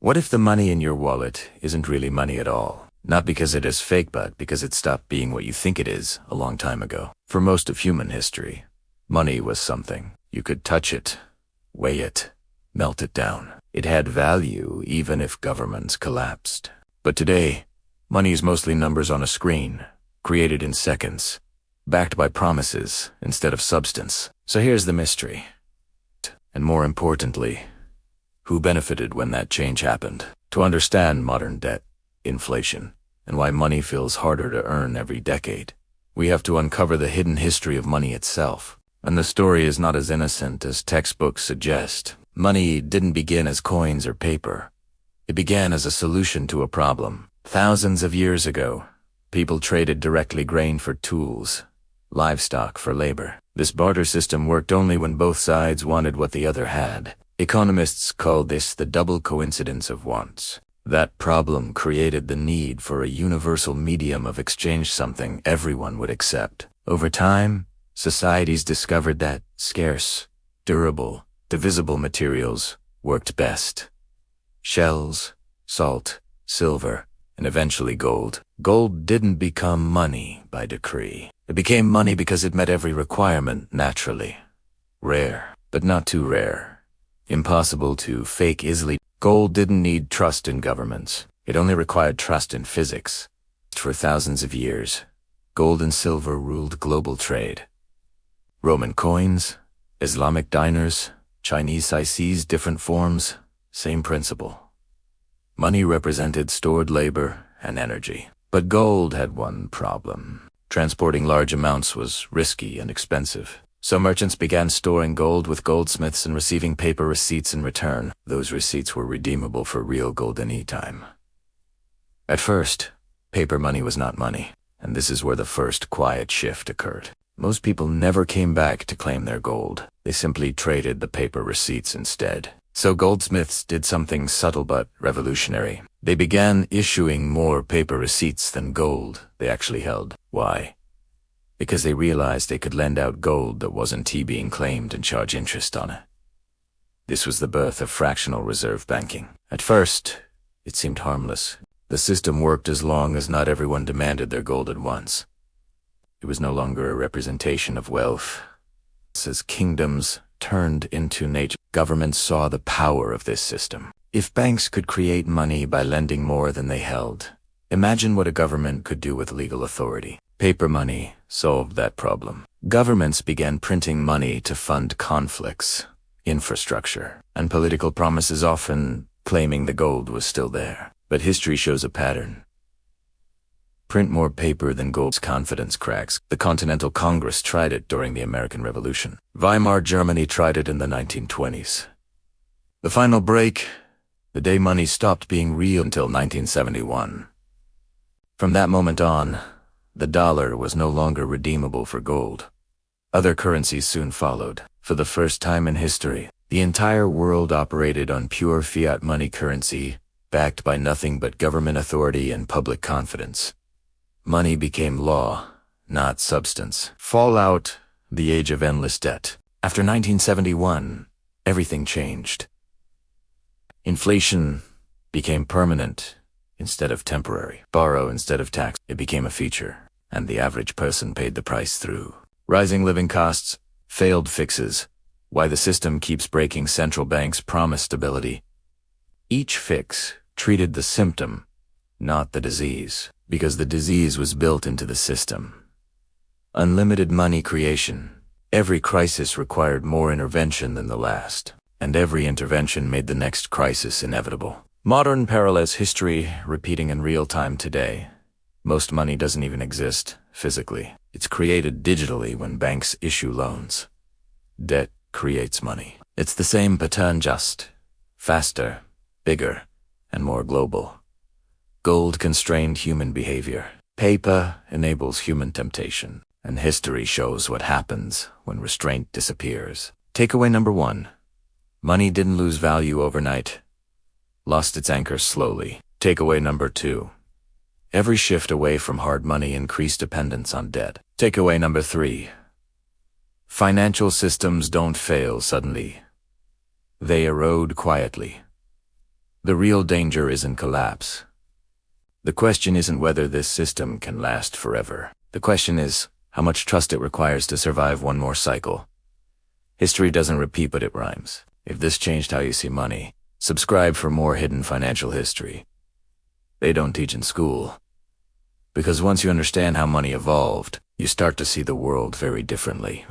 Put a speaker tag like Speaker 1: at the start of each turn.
Speaker 1: What if the money in your wallet isn't really money at all? Not because it is fake, but because it stopped being what you think it is a long time ago. For most of human history, money was something. You could touch it, weigh it, melt it down. It had value even if governments collapsed. But today, money is mostly numbers on a screen, created in seconds, backed by promises instead of substance. So here's the mystery. And more importantly, who benefited when that change happened? To understand modern debt, inflation, and why money feels harder to earn every decade, we have to uncover the hidden history of money itself. And the story is not as innocent as textbooks suggest. Money didn't begin as coins or paper. It began as a solution to a problem. Thousands of years ago, people traded directly grain for tools, livestock for labor. This barter system worked only when both sides wanted what the other had. Economists call this the double coincidence of wants. That problem created the need for a universal medium of exchange, something everyone would accept. Over time, societies discovered that scarce, durable, divisible materials worked best. Shells, salt, silver, and eventually gold. Gold didn't become money by decree. It became money because it met every requirement naturally. Rare, but not too rare. Impossible to fake easily. Gold didn't need trust in governments. It only required trust in physics. For thousands of years, gold and silver ruled global trade. Roman coins, Islamic dinars, Chinese ICs, different forms, same principle. Money represented stored labor and energy. But gold had one problem. Transporting large amounts was risky and expensive. So merchants began storing gold with goldsmiths and receiving paper receipts in return. Those receipts were redeemable for real gold any time. At first, paper money was not money, and this is where the first quiet shift occurred. Most people never came back to claim their gold. They simply traded the paper receipts instead. So goldsmiths did something subtle but revolutionary. They began issuing more paper receipts than gold they actually held. Why? Because they realized they could lend out gold that wasn't being claimed and charge interest on it. This was the birth of fractional reserve banking. At first, it seemed harmless. The system worked as long as not everyone demanded their gold at once. It was no longer a representation of wealth. As kingdoms turned into nature, governments saw the power of this system. If banks could create money by lending more than they held, imagine what a government could do with legal authority. Paper money solved that problem. Governments began printing money to fund conflicts, infrastructure, and political promises, often claiming the gold was still there. But history shows a pattern. Print more paper than gold's confidence cracks. The Continental Congress tried it during the American Revolution. Weimar Germany tried it in the 1920s. The final break, the day money stopped being real, until 1971. From that moment on, the dollar was no longer redeemable for gold. Other currencies soon followed. For the first time in history, the entire world operated on pure fiat money currency, backed by nothing but government authority and public confidence. Money became law, not substance. Fallout, the age of endless debt. After 1971, everything changed. Inflation became permanent instead of temporary. Borrow instead of tax. It became a feature, and the average person paid the price through. Rising living costs, failed fixes, why the system keeps breaking. Central banks promise stability. Each fix treated the symptom, not the disease, because the disease was built into the system. Unlimited money creation. Every crisis required more intervention than the last, and every intervention made the next crisis inevitable. Modern parallels history repeating in real time today. Most money doesn't even exist physically. It's created digitally when banks issue loans. Debt creates money. It's the same pattern, just faster, bigger, and more global. Gold constrained human behavior. Paper enables human temptation. And history shows what happens when restraint disappears. Takeaway number 1. Money didn't lose value overnight. Lost its anchor slowly. Takeaway number 2. Every shift away from hard money increased dependence on debt. Takeaway number 3. Financial systems don't fail suddenly. They erode quietly. The real danger isn't collapse. The question isn't whether this system can last forever. The question is how much trust it requires to survive one more cycle. History doesn't repeat, but it rhymes. If this changed how you see money, subscribe for more hidden financial history they don't teach in school. Because once you understand how money evolved, you start to see the world very differently.